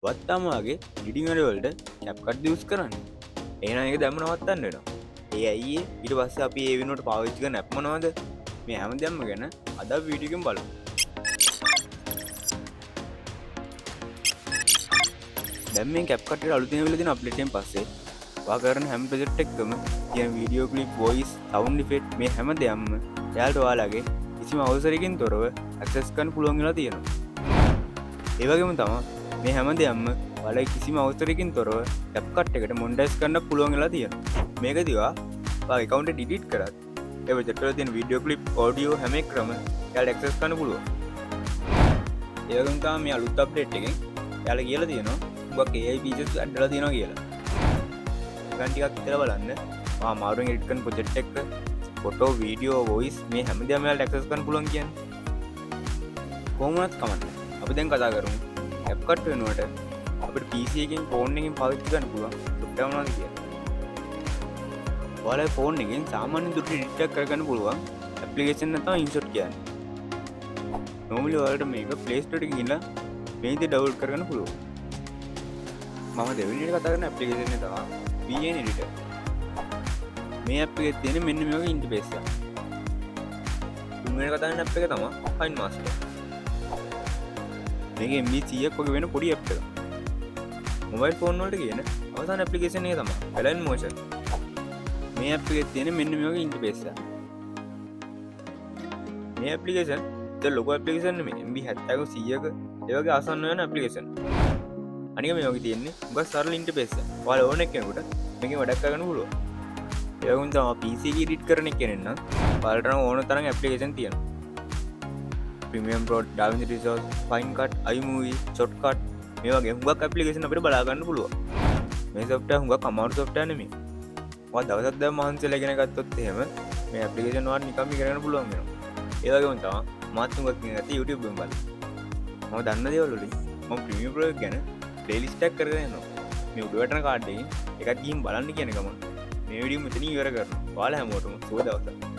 වත්තාමගේ ඉඩිංගඩවලට කැප්කට් දියස් කරන්න ඒන එක දැම නවත්තන්න වෙනවා ඒ අයියේ ඉට පස්ස අපි ඒ වෙනට පාවිච්චික නැප්මනවාද මේ හැම දැම්ම ගැන අද වීඩියකම් බලු දැම් මේ කැප්කට අලුතින වෙලදින අප්ලිටෙන් පස්සේ වාකරන හැම ප්‍රජෙක්් එක්කම කියන වීඩියෝ කලිප් වොයිස් සවන්් ෆෙට් මේ හැම දෙයම්ම යාල්ට වාලාගේ කිසිම අවසරකින් තොරව ඇක්සස්කන් පුළුවන්ගලා තියෙනවා ඒවගේම තම මේ හැම දෙයම්ම වල කිසිම අවස්තරකින් තොරව ටැප්කට් එකට මොන්ඩයිස් කරන්න පුළුවන්ගලා තියෙන මේක දිවා එකකවන්ට ඩිඩිට් කරත් එව චටල තින් වීඩියෝ කලිප් ෝඩියෝ හැම ක්‍රම යාල් එක්සස් කන්න පුළුව ඒගම්තා මේ අලුත් අප්ඩේට් එකෙන් යාල කියලා තියෙනවා උගක් ඒ පිසස් අඩ්ඩල තියෙනවා කියලා ගන්ටිකක් ඉතර බලන්න මාරුවෙන් එඩ්කන් පොජෙට් එක්ක ෆොටෝ වීඩියෝ වොයිස් මේ හැමදේම යාලට ඇක්සස් කරන්න පුළුවන් කියන්නේ කොහොමවත් කමන්න අපි දැන් කතා කරමු කැප්කට් වෙනුවට අපිට PC එකකින් ෆෝන් එකකින් පාවිච්චි කරන්න පුළුවන් සොෆ්ට්වෙයාර් මොනවද කියලා. ඔයාලා ෆෝන් එකෙන් සාමාන්‍ය දුරට එඩිට් එකක් කරගන්න පුළුවන් ඇප්ලිකේෂන් එක තමයි ඉන්සර්ට් කියන්නේ. normally ඔයාලට මේක Play Store එකකින් ගිහලා මේ විදිහට ඩවුන්ලෝඩ් කරගන්න පුළුවන්. මම දෙවෙනි එක කතා කරන ඇප්ලිකේෂන් එක තමයි VN Editor. මේ ඇප් එකේ තියෙන මෙන්න මේ වගේ ඉන්ටර්ෆේස් එක. තුන්වෙනි කතා කරන ඇප් එක තමයි KineMaster. මේක MB100ක් වගේ වෙන පොඩි ඇප් එකක්. මොබයිල් ෆෝන් වලට කියන අවසාන ඇප්ලිකේෂන් එක තමයි Align Motion. මේ ඇප් එකේ තියෙන මෙන්න මේ වගේ ඉන්ටර්ෆේස් එක. මේ ඇප්ලිකේෂන් ද ලොකෝ ඇප්ලිකේෂන් නෙමෙයි MB70ක 100ක ඒ වගේ ආසන්න වෙන ඇප්ලිකේෂන්. අනික මේ වගේ තියෙන්නේ උගත් සරල ඉන්ටර්ෆේස් එක. ඔයාලා ඕන කෙනෙකුට මේකෙන් වැඩක් කරගන්න පුළුවන්. ඒ වගේම තමයි PC එක එඩිට් කරන එක කෙනෙක් නම් ඔයාලට ඕන තරම් ඇප්ලිකේෂන් තියෙනවා. Premiere Pro, DaVinci Resolve, Final Cut, iMovie, Shotcut මේ වගේ හුඟක් ඇප්ලිකේෂන් අපිට බලා ගන්න පුළුවන්. මේ software හුඟක් අමාරු software නෙමෙයි. ඔයා දවසක් දැන් මහන්සියලා ඉගෙන ගත්තොත් එහෙම මේ ඇප්ලිකේෂන් වල නිකම්ම ඉගෙන ගන්න පුළුවන් වෙනවා. ඒ වගේම තමයි මාත් හුඟක් ඉගෙන ගත්තේ YouTube එකෙන් බලලා. මම දන්න දේවල් වලින් මම Premiere Pro එක ගැන playlist එකක් කරගෙන යනවා. මේ උඩ වැටෙන කාඩ් එකකින් එකක් ගිහින් බලන්න කියන ගමන් මේ වීඩියෝ මෙතනින් ඉවර කරනවා. ඔයාලා හැමෝටම සුබ දවසක්.